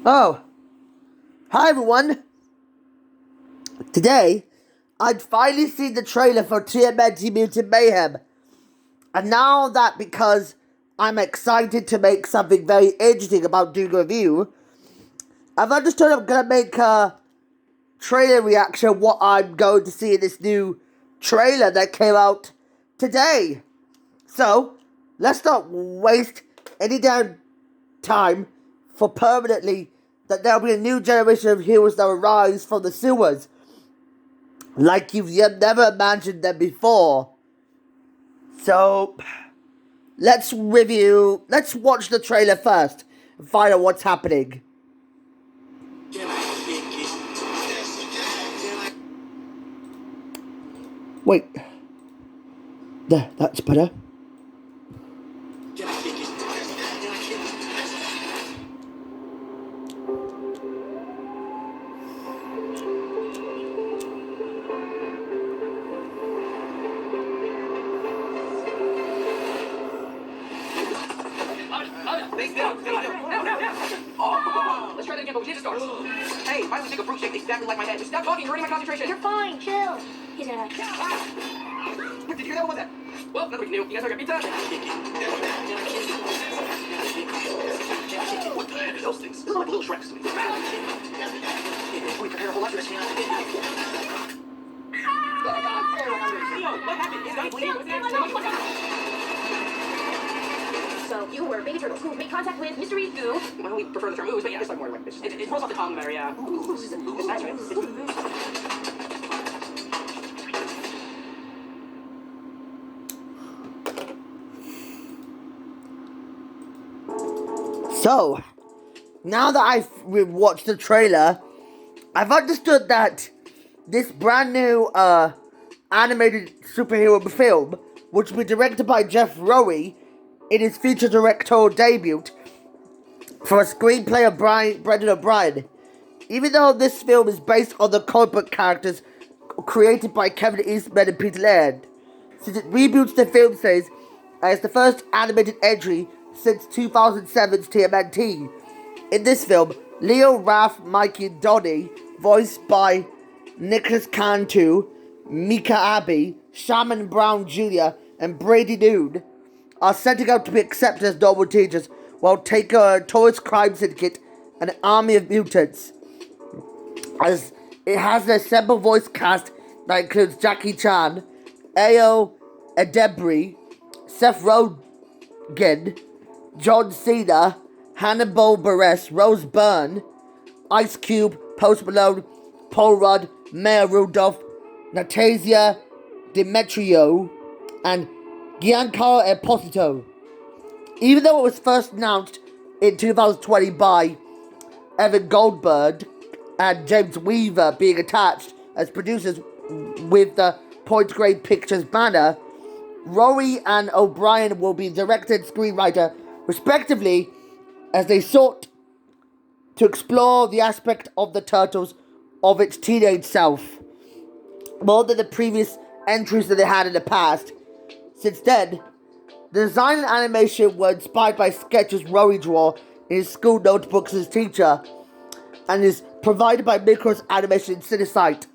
Oh, hi everyone. Today, I'd finally seen the trailer for TMNT Mutant Mayhem. And now that because I'm excited to make something very interesting about doing a review, I've understood I'm going to make a trailer reaction of what I'm going to see in this new trailer that came out today. So, let's not waste any damn time for permanently that there'll be a new generation of heroes that will rise from the sewers like you've never imagined them before. So, let's watch the trailer first and find out what's happening. Wait. There, that's better. Let's try that again, but we need to start. Hey, why don't we take a fruit shake exactly like my head? Stop talking, you're hurting my concentration. You're fine, chill. He's gonna... Did you hear that? What was that? Well, nothing new. You guys are gonna pizza? What the heck are those things? Those are like little Shreks to me. We prepare a whole lot for this. What happened? Is that bleeding? So, you were baby turtles who made contact with mystery goo. Well, we prefer the term ooze, but yeah, it's like more like this. It rolls off the tongue better, yeah. Ooze. That's right. So, now that I've watched the trailer, I've understood that this brand new animated superhero film, which will be directed by Jeff Rowe in his feature directorial debut for a screenplay of Brendan O'Brien. Even though this film is based on the comic book characters created by Kevin Eastman and Peter Laird, since it reboots the film series as the first animated entry since 2007's TMNT. In this film, Leo, Raph, Mikey, and Donnie, voiced by Nicholas Cantu, Mika Abbey, Shaman Brown Jr., and Brady Noon, are setting out to be accepted as normal teachers while taking a tourist crime syndicate and an army of mutants. As it has an assembled voice cast that includes Jackie Chan, Ayo Edebri, Seth Rogen, John Cena, Hannibal Buress, Rose Byrne, Ice Cube, Post Malone, Paul Rudd, Maya Rudolph, Nastasia Demetrio, and Giancarlo Esposito. Even though it was first announced in 2020 by Evan Goldberg and James Weaver being attached as producers with the Point Grade Pictures banner, Rowe and O'Brien will be director and screenwriter respectively, as they sought to explore the aspect of the Turtles of its teenage self more than the previous entries that they had in the past. Since then, the design and animation were inspired by sketches Rowe drew in his school notebooks as teacher, and is provided by Micro's Animation and Cinesite.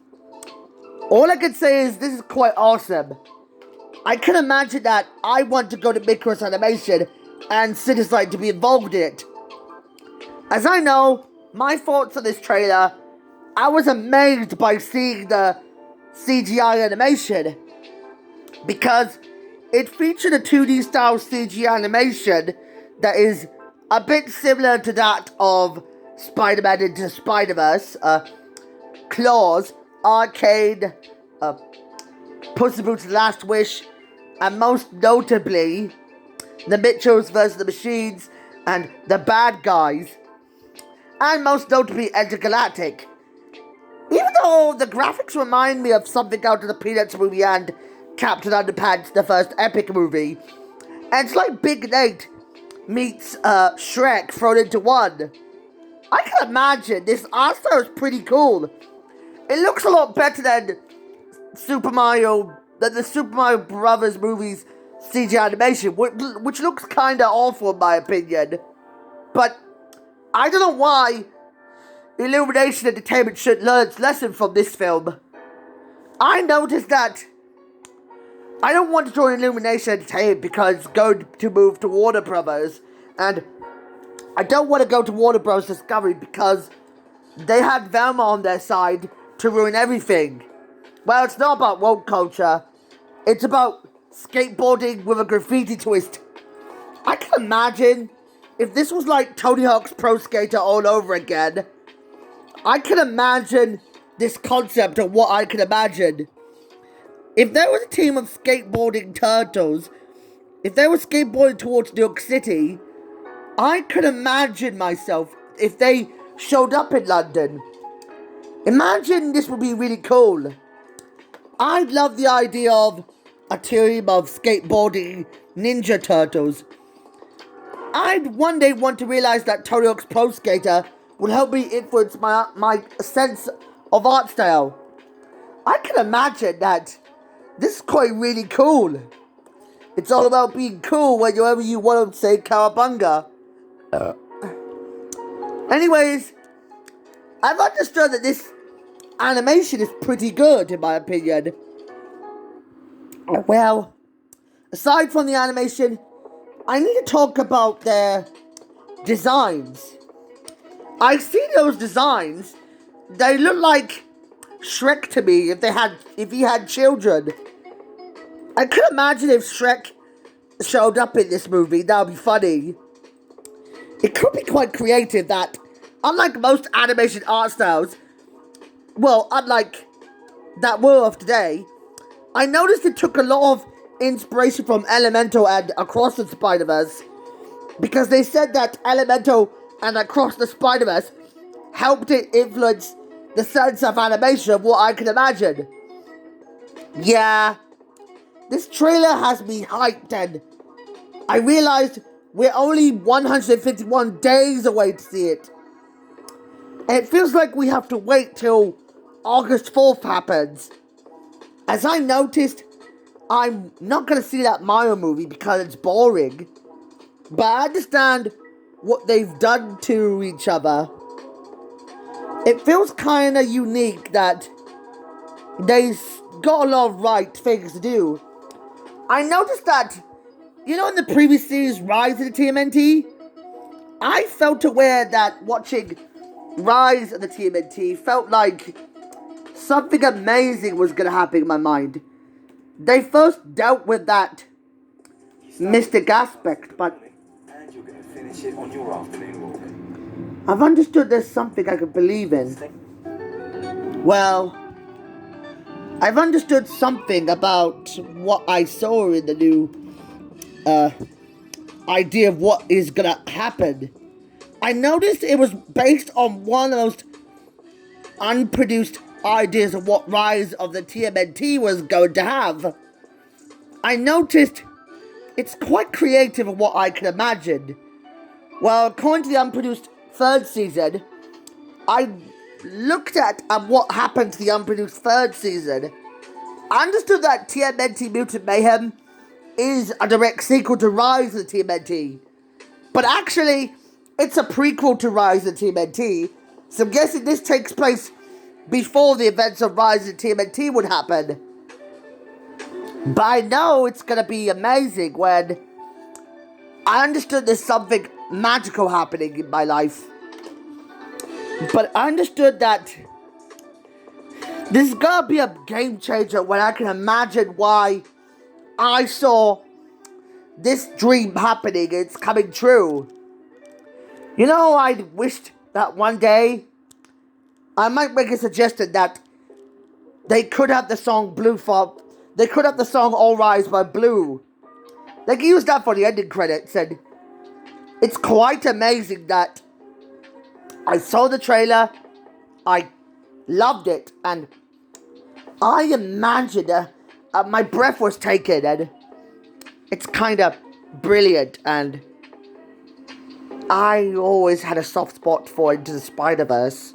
All I can say is this is quite awesome. I can imagine that I want to go to Micro's Animation and Cinesite to be involved in it. As I know, my thoughts on this trailer, I was amazed by seeing the CGI animation, because it featured a 2D style CG animation that is a bit similar to that of Spider-Man Into Spider-Verse, Claws, Arcade, Puss in Boots' Last Wish, and most notably, The Mitchells vs. the Machines and The Bad Guys, and most notably Intergalactic. Even though the graphics remind me of something out of the Peanuts movie and Captain Underpants, the first epic movie, and it's like Big Nate meets Shrek thrown into one. I can imagine this art style is pretty cool. It looks a lot better than the Super Mario Brothers movies CG animation, which looks kinda awful in my opinion. But I don't know why Illumination Entertainment should learn its lesson from this film. I noticed that I don't want to join Illumination Entertainment because it's going to move to Warner Brothers, and I don't want to go to Warner Bros. Discovery because they had Velma on their side to ruin everything. Well, it's not about woke culture. It's about skateboarding with a graffiti twist. I can imagine if this was like Tony Hawk's Pro Skater all over again. I can imagine this concept of what I can imagine. If there was a team of skateboarding turtles, if they were skateboarding towards New York City, I could imagine myself if they showed up in London. Imagine this would be really cool. I'd love the idea of a team of skateboarding ninja turtles. I'd one day want to realize that Tony Hawk's Pro Skater will help me influence my sense of art style. I can imagine that this is quite really cool. It's all about being cool whenever you want to say cowabunga. Anyways, I've understood that this animation is pretty good, in my opinion. Well, aside from the animation, I need to talk about their designs. I see those designs. They look like Shrek to me if he had children. I could imagine if Shrek showed up in this movie. That would be funny. It could be quite creative that, unlike most animation art styles, well, unlike that were of today, I noticed it took a lot of inspiration from Elemental and Across the Spider-Verse, because they said that Elemental and Across the Spider-Verse helped it influence the sense of animation of what I can imagine. Yeah, this trailer has me hyped, and I realized we're only 151 days away to see it. And it feels like we have to wait till August 4th happens. As I noticed, I'm not going to see that Mario movie because it's boring. But I understand what they've done to each other. It feels kind of unique that they've got a lot of right things to do. I noticed that, in the previous series, Rise of the TMNT, I felt aware that watching Rise of the TMNT felt like something amazing was going to happen in my mind. They first dealt with that mystic aspect, but And you're going to finish it on your afternoon walk. I've understood there's something I can believe in. Well, I've understood something about what I saw in the new idea of what is gonna happen. I noticed it was based on one of the most unproduced ideas of what Rise of the TMNT was going to have. I noticed it's quite creative of what I can imagine. Well, according to the unproduced third season, I looked at what happened to the unproduced third season. I understood that TMNT Mutant Mayhem is a direct sequel to Rise of the TMNT. But actually, it's a prequel to Rise of the TMNT, so I'm guessing this takes place before the events of Rise of the TMNT would happen. But I know it's gonna be amazing when I understood there's something magical happening in my life. But I understood that this is gonna be a game changer when I can imagine why I saw this dream happening. It's coming true. I wished that one day I might make a suggestion that they could have the song they could have the song All Rise by Blue. They can use that for the ending credits, and it's quite amazing that I saw the trailer, I loved it, and I imagined my breath was taken, and it's kind of brilliant, and I always had a soft spot for Into the Spider-Verse,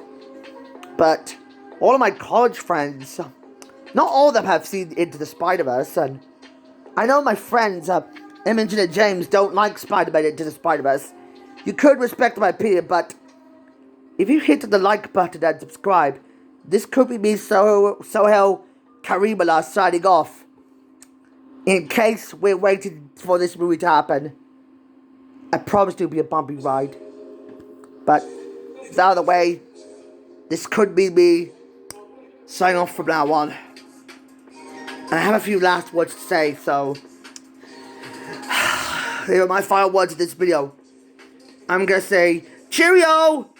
but all of my college friends, not all of them have seen Into the Spider-Verse, and I know my friends, Imogen and James, don't like Spider-Man Into the Spider-Verse. You could respect my opinion, but if you hit the like button and subscribe, this could be me, Sohel Karibala, signing off. In case we're waiting for this movie to happen. I promise it'll be a bumpy ride. But, the other way, this could be me signing off from now on. And I have a few last words to say, so here are my final words of this video. I'm gonna say, cheerio!